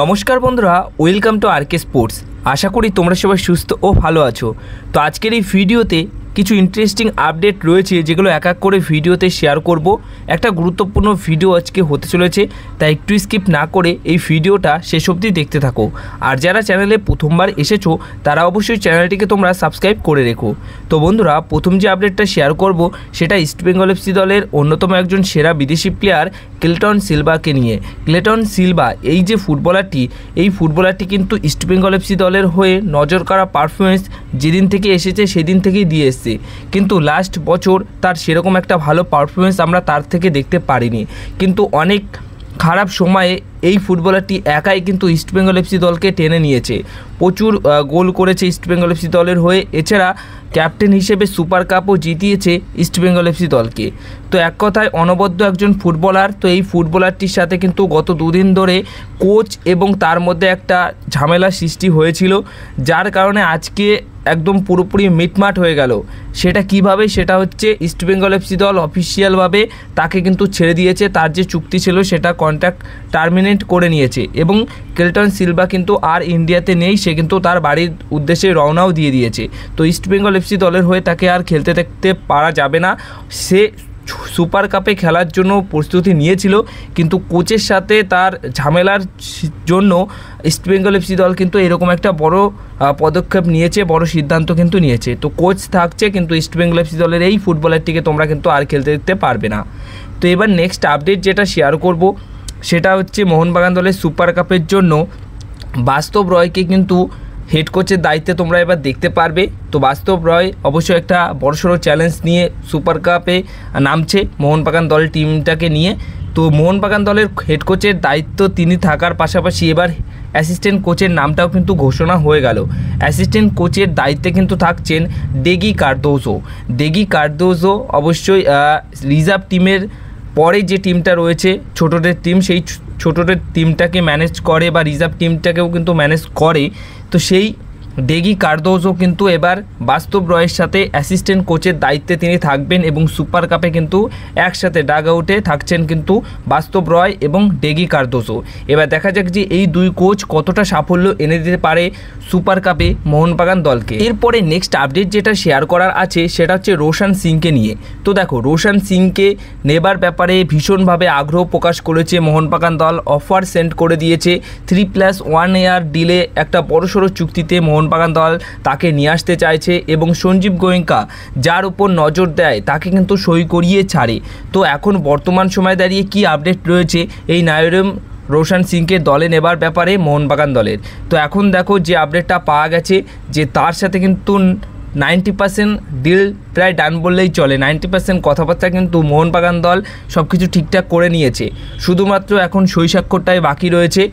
নমস্কার বন্ধুরা, welcome to আরকে sports. আশা করি তোমরা সবাই সুস্থ ও ভালো আছো। তো আজকের এই ভিডিওতে কিছু ইন্টারেস্টিং আপডেট রয়েছে যেগুলো এক এক করে ভিডিওতে শেয়ার করব। একটা গুরুত্বপূর্ণ ভিডিও আজকে হতে চলেছে, তাই একটু স্কিপ না করে এই ভিডিওটা শেষ অবধি দেখতে থাকো। আর যারা চ্যানেলে প্রথমবার এসেছো তারা অবশ্যই চ্যানেলটিকে তোমরা সাবস্ক্রাইব করে রেখো। তো বন্ধুরা, প্রথম যে আপডেটটা শেয়ার করব সেটা ইস্টবেঙ্গল এফসি দলের অন্যতম একজন সেরা বিদেশি প্লেয়ার ক্লেটন সিলভাকে নিয়ে। ক্লেটন সিলভা এই যে ফুটবলারটি কিন্তু ইস্টবেঙ্গল এফসি দলের হয়ে নজর কাড়া পারফরমেন্স যেদিন থেকে এসেছে সেদিন থেকেই দিয়ে এসছে, কিন্তু লাস্ট বছর তার সেরকম একটা ভালো পারফরমেন্স আমরা তার থেকে দেখতে পারিনি। কিন্তু অনেক খারাপ সময়ে এই ফুটবলারটি একাই কিন্তু ইস্টবেঙ্গল এফসি দলকে টেনে নিয়েছে, প্রচুর গোল করেছে ইস্টবেঙ্গল এফসি দলের হয়ে। এছাড়া ক্যাপ্টেন হিসেবে সুপার কাপও জিতিয়েছে ইস্টবেঙ্গল এফসি দলকে। তো এক কথায় অনবদ্য একজন ফুটবলার। তো এই ফুটবলারটির সাথে কিন্তু গত দুদিন ধরে কোচ এবং তার মধ্যে একটা ঝামেলা সৃষ্টি হয়েছিল, যার কারণে আজকে একদম পুরোপুরি মিটমাট হয়ে গেল। সেটা কিভাবে? সেটা হচ্ছে ইস্টবেঙ্গল এফসি দল অফিসিয়ালভাবে তাকে কিন্তু ছেড়ে দিয়েছে, তার যে চুক্তি ছিল সেটা কন্ট্রাক্ট টার্মিনেট করে নিয়েছে এবং ক্লেটন সিলভা কিন্তু আর ইন্ডিয়াতে নেই, সে কিন্তু তার বাড়ির উদ্দেশ্যে রওনাও দিয়ে দিয়েছে। তো ইস্টবেঙ্গল এফসি দলের হয়ে তাকে আর খেলতে দেখতে পারা যাবে না। সে সুপার কাপে খেলার জন্য প্রস্তুতি নিয়েছিল, কিন্তু কোচের সাথে তার ঝামেলার জন্য ইস্টবেঙ্গল এফসি দল কিন্তু এরকম একটা বড় পদক্ষেপ নিয়েছে, বড় সিদ্ধান্ত কিন্তু নিয়েছে। তো কোচ থাকছে, কিন্তু ইস্টবেঙ্গল এফসি দলের এই ফুটবলারটিকে তোমরা কিন্তু আর খেলতে দেখতে পারবে না। তো এবার নেক্সট আপডেট যেটা শেয়ার করব সেটা হচ্ছে মোহনবাগান দলের সুপার কাপের জন্য বাস্তব রয়কে কিন্তু হেড কোচের দায়িত্বে তোমরা এবার দেখতে পারবে। তো বাস্তব রয় অবশ্যই একটা বড়সড় চ্যালেঞ্জ নিয়ে সুপার কাপে নামছে মোহনবাগান দল টিমটাকে নিয়ে। তো মোহনবাগান দলের হেড কোচের দায়িত্ব তিনি থাকার পাশাপাশি এবার অ্যাসিস্ট্যান্ট কোচের নামটাও কিন্তু ঘোষণা হয়ে গেল। অ্যাসিস্ট্যান্ট কোচের দায়িত্বে কিন্তু থাকছেন ডেগি কার্দোজো। অবশ্যই রিজার্ভ টিমের পরে যে টিমটা রয়েছে ছোটদের টিম, সেই ছোটদের টিমটাকে ম্যানেজ করে বা রিজার্ভ টিমটাকেও কিন্তু ম্যানেজ করে। তো সেই ডেগি কার্দোজো কিন্তু এবার বাস্তব রয়ের সাথে অ্যাসিস্ট্যান্ট কোচের দায়িত্বে তিনি থাকবেন এবং সুপার কাপে কিন্তু একসাথে ডাগ আউটে থাকছেন কিন্তু বাস্তব রয় এবং ডেগি কার্দোজো। এবার দেখা যাক যে এই দুই কোচ কতটা সাফল্য এনে দিতে পারে সুপার কাপে মোহনবাগান দলকে। এরপরে নেক্সট আপডেট যেটা শেয়ার করার আছে সেটা হচ্ছে রোশন সিংকে নিয়ে। তো দেখো, রোশন সিংকে নেবার ব্যাপারে ভীষণভাবে আগ্রহ প্রকাশ করেছে মোহনবাগান দল, অফার সেন্ড করে দিয়েছে 3+1 ইয়ার ডিলে একটা বড়সড় চুক্তিতে মোহনবাগান দল তাকে নিয়ে আসতে চাইছে এবং সঞ্জীব গোয়েঙ্কা যার উপর নজর দেয় তাকে কিন্তু সই করিয়ে ছাড়ে। তো এখন বর্তমান সময় দাঁড়িয়ে কি আপডেট রয়েছে এই নায়রম রোশন সিংকে দলে নেবার ব্যাপারে মোহনবাগান দলের? তো এখন দেখো যে আপডেটটা পাওয়া গেছে যে তার সাথে কিন্তু 90% ডিল প্রায় ডান বললেই চলে। 90% কথাবার্তা কিন্তু মোহনবাগান দল সব কিছু ঠিকঠাক করে নিয়েছে, শুধুমাত্র এখন সই স্বাক্ষরটাই বাকি রয়েছে।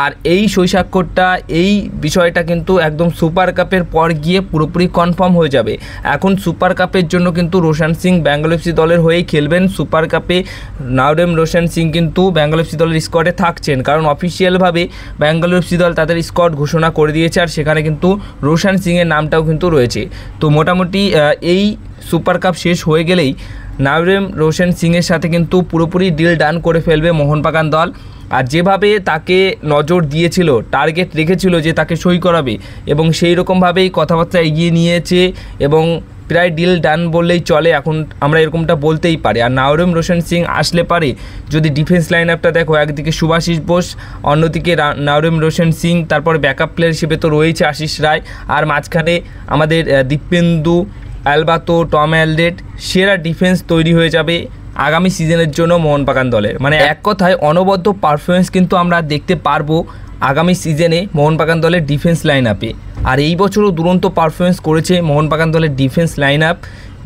আর এই সই স্বাক্ষরটা, এই বিষয়টা কিন্তু একদম সুপার কাপের পর গিয়ে পুরোপুরি কনফার্ম হয়ে যাবে। এখন সুপার কাপের জন্য কিন্তু রোশন সিং বেঙ্গল এফসি দলের হয়েই খেলবেন। সুপার কাপে নাওরেম রোশন সিং কিন্তু বেঙ্গল এফসি দলের স্কোয়াডে থাকছেন, কারণ অফিসিয়ালভাবে বেঙ্গল এফসি দল তাদের স্কোয়াড ঘোষণা করে দিয়েছে আর সেখানে কিন্তু রোশন সিংয়ের নামটাও কিন্তু রয়েছে। তো মোটামুটি এই সুপার কাপ শেষ হয়ে গেলেই নাওরেম রোশন সিংয়ের সাথে কিন্তু পুরোপুরি ডিল ডান করে ফেলবে মোহনবাগান দল। আর যেভাবে তাকে নজর দিয়েছিল, টার্গেট রেখেছিল যে তাকে সই করাবে এবং সেই রকমভাবেই কথাবার্তা এগিয়ে নিয়েছে এবং প্রায় ডিল ডান বললেই চলে, এখন আমরা এরকমটা বলতেই পারি। আর নাওরেম রোশন সিং আসলে পারে, যদি ডিফেন্স লাইন আপটা দেখো, একদিকে সুভাশিস বোস, অন্যদিকে নাওরেম রোশন সিং, তারপর ব্যাকআপ প্লেয়ার হিসেবে তো রয়েছে আশিস রায়, আর মাঝখানে আমাদের দীপেন্দু, অ্যালবাতো, টম অ্যালডেট, সেরা ডিফেন্স তৈরি হয়ে যাবে আগামী সিজনের জন্য মোহনবাগান দলের। মানে এক কথায় অনবদ্য পারফরমেন্স কিন্তু আমরা দেখতে পারবো আগামী সিজনে মোহনবাগান দলের ডিফেন্স লাইন আপে। আর এই বছরও দুরন্ত পারফরমেন্স করেছে মোহনবাগান দলের ডিফেন্স লাইন আপ,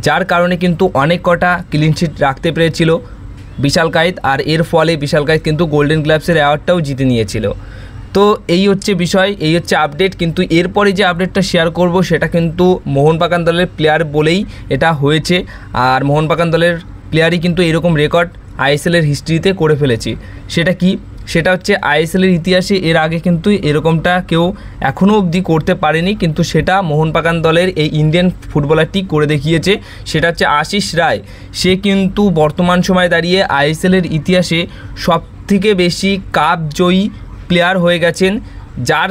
যার কারণে কিন্তু অনেক কটা ক্লিনশিট রাখতে পেরেছিল বিশাল কায়েত, আর এর ফলে বিশাল কায়েত কিন্তু গোল্ডেন গ্লাভসের অ্যাওয়ার্ডটাও জিতে নিয়েছিল। তো এই হচ্ছে বিষয়, এই হচ্ছে আপডেট। কিন্তু এরপরে যে আপডেটটা শেয়ার করব সেটা কিন্তু মোহনবাগান দলের প্লেয়ার বলেই এটা হয়েছে, আর মোহনবাগান দলের প্লেয়ারই কিন্তু এরকম রেকর্ড আইএসএলের হিস্ট্রিতে করে ফেলেছে। সেটা কি? সেটা হচ্ছে আইএসএলের ইতিহাসে এর আগে কিন্তু এরকমটা কেউ এখনও অবধি করতে পারেনি, কিন্তু সেটা মোহনবাগান দলের এই ইন্ডিয়ান ফুটবলারটি করে দেখিয়েছে। সেটা হচ্ছে আশিস রায়। সে কিন্তু বর্তমান সময়ে দাঁড়িয়ে আইএসএলের ইতিহাসে সবথেকে বেশি কাপ জয়ী প্লেয়ার হয়ে গেছেন যার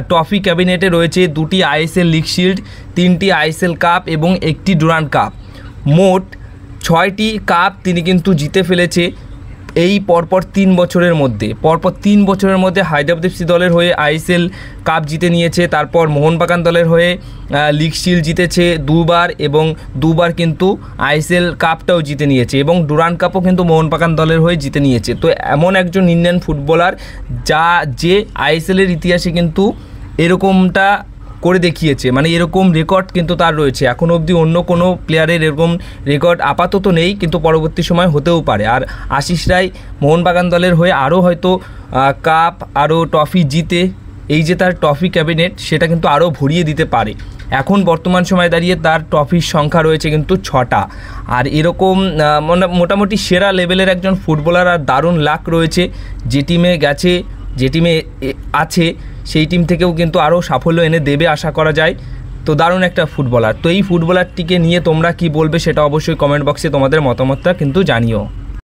ট্রফি ক্যাবিনেটে রয়েছে 2টি আইএসএল লিগ শিল্ড, 3টি আইএসএল কাপ এবং 1টি ডুরান্ড কাপ। মোট 6টি কাপ তিনি কিন্তু জিতে ফেলেছে এই পরপর 3 বছরের মধ্যে। পরপর 3 বছরের মধ্যে হায়দ্রাবাদ এফসি দলের হয়ে আইএসএল কাপ জিতে নিয়েছে, তারপর মোহনবাগান দলের হয়ে লিগ শিল্ড জিতেছে 2বার এবং 2বার কিন্তু আইএসএল কাপটাও জিতে নিয়েছে এবং ডুরান্ড কাপও কিন্তু মোহনবাগান দলের হয়ে জিতে নিয়েছে। তো এমন একজন ইন্ডিয়ান ফুটবলার যে আইএসএলের ইতিহাসে কিন্তু এরকমটা করে দেখিয়েছে, মানে এরকম রেকর্ড কিন্তু তার রয়েছে। এখনও অবধি অন্য কোনো প্লেয়ারের এরকম রেকর্ড আপাতত নেই, কিন্তু পরবর্তী সময় হতেও পারে। আর আশিস রায় মোহনবাগান দলের হয়ে আরও হয়তো কাপ আরও ট্রফি জিতে এই যে তার ট্রফি ক্যাবিনেট সেটা কিন্তু আরও ভরিয়ে দিতে পারে। এখন বর্তমান সময় দাঁড়িয়ে তার ট্রফির সংখ্যা রয়েছে কিন্তু 6টা। আর এরকম মোটামুটি সেরা লেভেলের একজন ফুটবলার, আর দারুণ লাক রয়েছে। যে টিমে গেছে, যে টিমে আছে সেই টিম থেকেও কিন্তু আরও সাফল্য এনে দেবে আশা করা যায়। তো দারুণ একটা ফুটবলার। তো এই ফুটবলারটিকে নিয়ে তোমরা কি বলবে সেটা অবশ্যই কমেন্ট বক্সে তোমাদের মতামতটা কিন্তু জানিও।